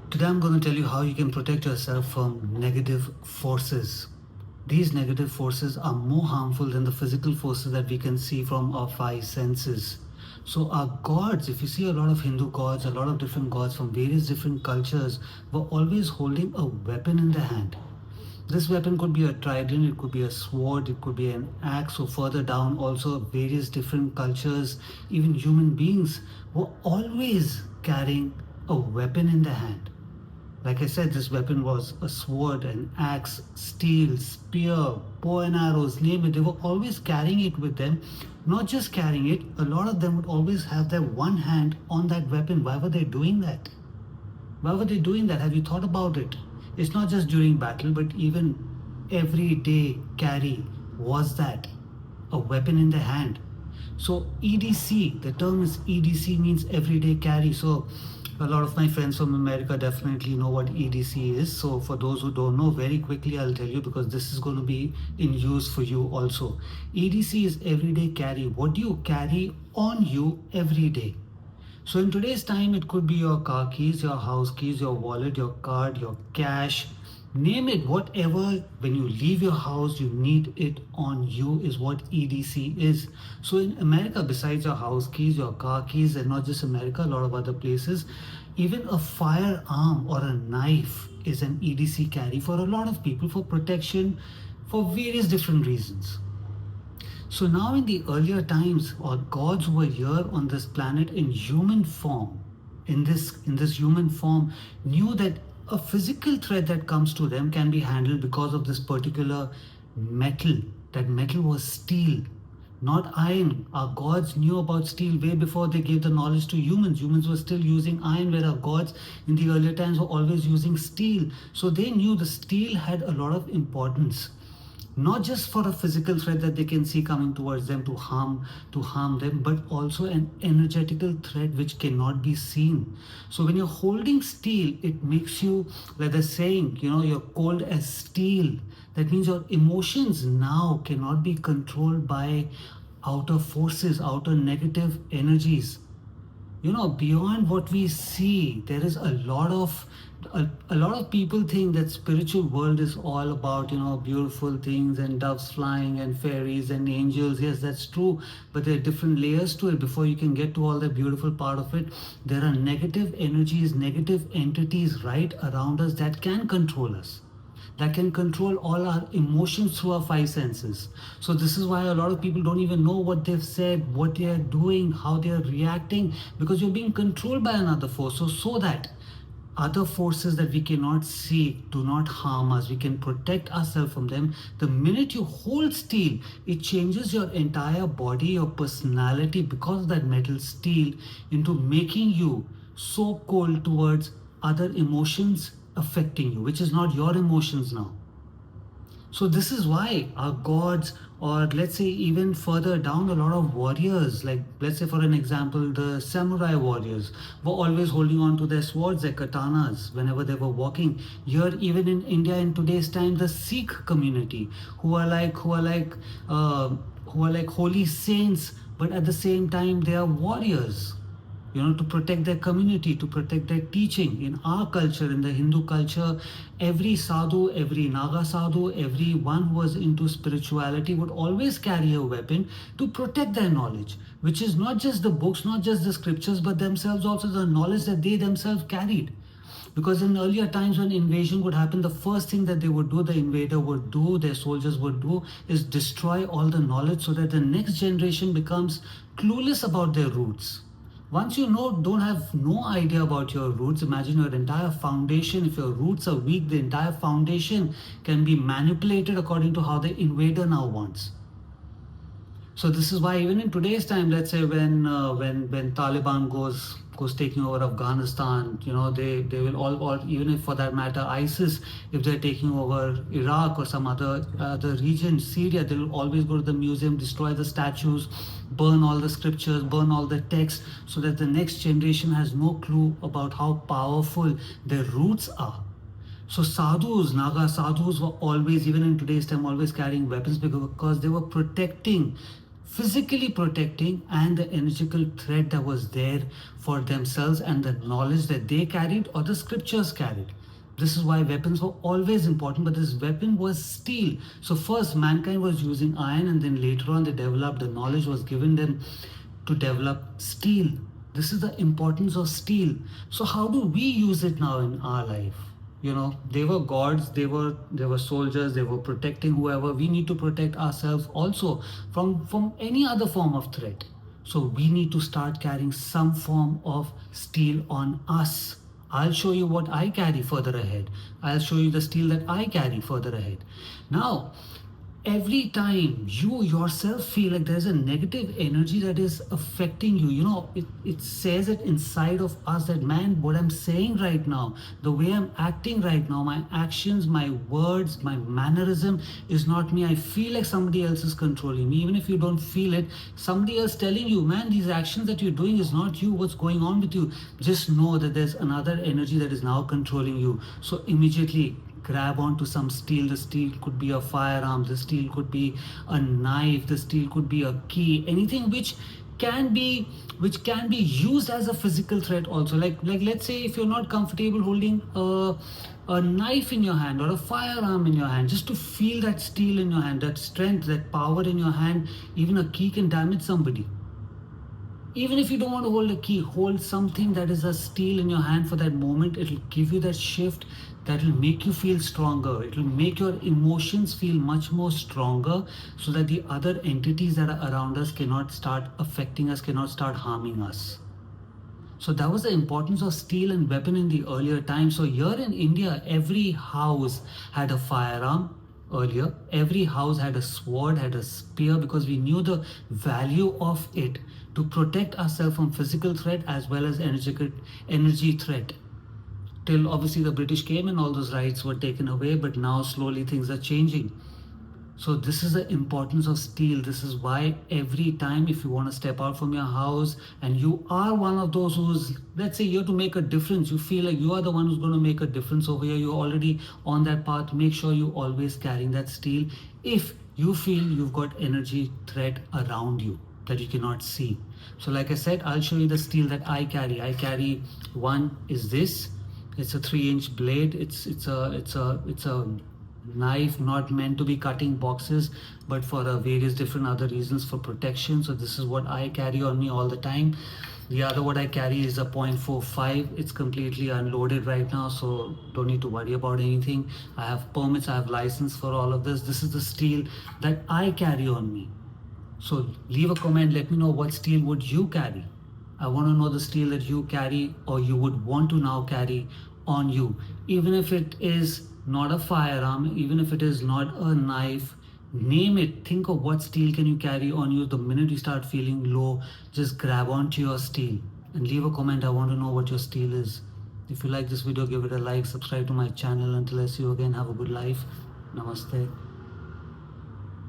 Today I'm going to tell you how you can protect yourself from negative forces. These negative forces are more harmful than the physical forces that we can see from our five senses. So our gods, if you see a lot of Hindu gods, a lot of different gods from various different cultures, were always holding a weapon in their hand. This weapon could be a trident, it could be a sword, it could be an axe, or further down, also various different cultures, even human beings were always carrying a weapon in their hand. Like I said, this weapon was a sword, an axe, steel, spear, bow and arrows, name it. They were always carrying it with them. Not just carrying it, a lot of them would always have their one hand on that weapon. Why were they doing that? Why were they doing that? Have you thought about it? It's not just during battle, but even everyday carry was that a weapon in the hand. So EDC, the term is EDC means everyday carry. So a lot of my friends from America definitely know what EDC is. So for those who don't know, very quickly I'll tell you because this is going to be in use for you also. EDC is everyday carry. What do you carry on you every day? So in today's time, it could be your car keys, your house keys, your wallet, your card, your cash, name it, whatever. When you leave your house, you need it on you is what EDC is. So in America, besides your house keys, your car keys, and not just America, a lot of other places, even a firearm or a knife is an EDC carry for a lot of people for protection for various different reasons. So now in the earlier times, our gods were here on this planet in human form, in this human form, knew that a physical threat that comes to them can be handled because of this particular metal. That metal was steel, not iron. Our gods knew about steel way before they gave the knowledge to humans. Humans were still using iron, where our gods in the earlier times were always using steel. So they knew the steel had a lot of importance, not just for a physical threat that they can see coming towards them to harm them, but also an energetical threat which cannot be seen. So when you're holding steel, it makes you, like they're saying, you're cold as steel. That means your emotions now cannot be controlled by outer forces, outer negative energies. Beyond what we see, there is a lot of people think that spiritual world is all about beautiful things and doves flying and fairies and angels. Yes, that's true, but there are different layers to it. Before you can get to all the beautiful part of it, there are negative energies, negative entities right around us that can control us, that can control all our emotions through our five senses. So this is why a lot of people don't even know what they've said, what they are doing, how they are reacting, because you're being controlled by another force. So that other forces that we cannot see do not harm us, we can protect ourselves from them. The minute you hold steel, it changes your entire body, your personality, because of that metal steel, into making you so cold towards other emotions affecting you, which is not your emotions now. So this is why our gods, or let's say even further down, a lot of warriors, like let's say for an example, the samurai warriors were always holding on to their swords, their katanas, whenever they were walking. Here, even in India in today's time, the Sikh community, who are like holy saints, but at the same time they are warriors, to protect their community, to protect their teaching. In our culture, in the Hindu culture, every sadhu, every Naga sadhu, everyone who was into spirituality would always carry a weapon to protect their knowledge, which is not just the books, not just the scriptures, but themselves also, the knowledge that they themselves carried. Because in earlier times when invasion would happen, the first thing that they would do, the invader would do, their soldiers would do, is destroy all the knowledge so that the next generation becomes clueless about their roots. Once don't have no idea about your roots, imagine your entire foundation. If your roots are weak, the entire foundation can be manipulated according to how the invader now wants. So this is why even in today's time, let's say when Taliban goes taking over Afghanistan, they will all, even if for that matter ISIS, if they're taking over Iraq or some other region, Syria, they will always go to the museum, destroy the statues, burn all the scriptures, burn all the texts, so that the next generation has no clue about how powerful their roots are. So sadhus, Naga sadhus, were always, even in today's time, always carrying weapons because they were protecting physically protecting, and the energetical threat that was there for themselves and the knowledge that they carried or the scriptures carried. This is why weapons were always important, but this weapon was steel. So first mankind was using iron, and then later on they developed, the knowledge was given them to develop steel. This is the importance of steel. So how do we use it now in our life? You know, they were gods, they were soldiers, they were protecting whoever. We need to protect ourselves also from any other form of threat. So we need to start carrying some form of steel on us. I'll show you what I carry further ahead. I'll show you the steel that I carry further ahead. Now, every time you yourself feel like there's a negative energy that is affecting you, you know, it says it inside of us that, man, what I'm saying right now, the way I'm acting right now, my actions, my words, my mannerism is not me. I feel like somebody else is controlling me. Even if you don't feel it, somebody else telling you, man, these actions that you're doing is not you. What's going on with you? Just know that there's another energy that is now controlling you. So immediately grab onto some steel. The steel could be a firearm, the steel could be a knife, the steel could be a key, anything which can be used as a physical threat also. Like let's say if you're not comfortable holding a knife in your hand or a firearm in your hand, just to feel that steel in your hand, that strength, that power in your hand. Even a key can damage somebody. Even if you don't want to hold a key, hold something that is a steel in your hand for that moment. It will give you that shift, that will make you feel stronger. It will make your emotions feel much more stronger, so that the other entities that are around us cannot start affecting us, cannot start harming us. So that was the importance of steel and weapon in the earlier times. So here in India, every house had a firearm. Earlier, every house had a sword, had a spear, because we knew the value of it to protect ourselves from physical threat as well as energy threat. Till obviously the British came and all those rights were taken away, but now slowly things are changing. So this is the importance of steel. This is why every time if you want to step out from your house and you are one of those who's, let's say, here to make a difference, you feel like you are the one who's going to make a difference over here, you're already on that path, make sure you always carrying that steel. If you feel you've got energy threat around you that you cannot see. So like I said, I'll show you the steel that I carry. I carry, one is this. It's a 3-inch blade. It's a knife not meant to be cutting boxes, but for various different other reasons, for protection. So this is what I carry on me all the time. The other what I carry is a .45. It's completely unloaded right now, so don't need to worry about anything. I have permits, I have license for all of this. This is the steel that I carry on me. So leave a comment, let me know what steel would you carry. I want to know the steel that you carry or you would want to now carry on you. Even if it is not a firearm, even if it is not a knife, name it. Think of what steel can you carry on you. The minute you start feeling low, just grab onto your steel and leave a comment. I want to know what your steel is. If you like this video, give it a like, subscribe to my channel. Until I see you again, have a good life. Namaste.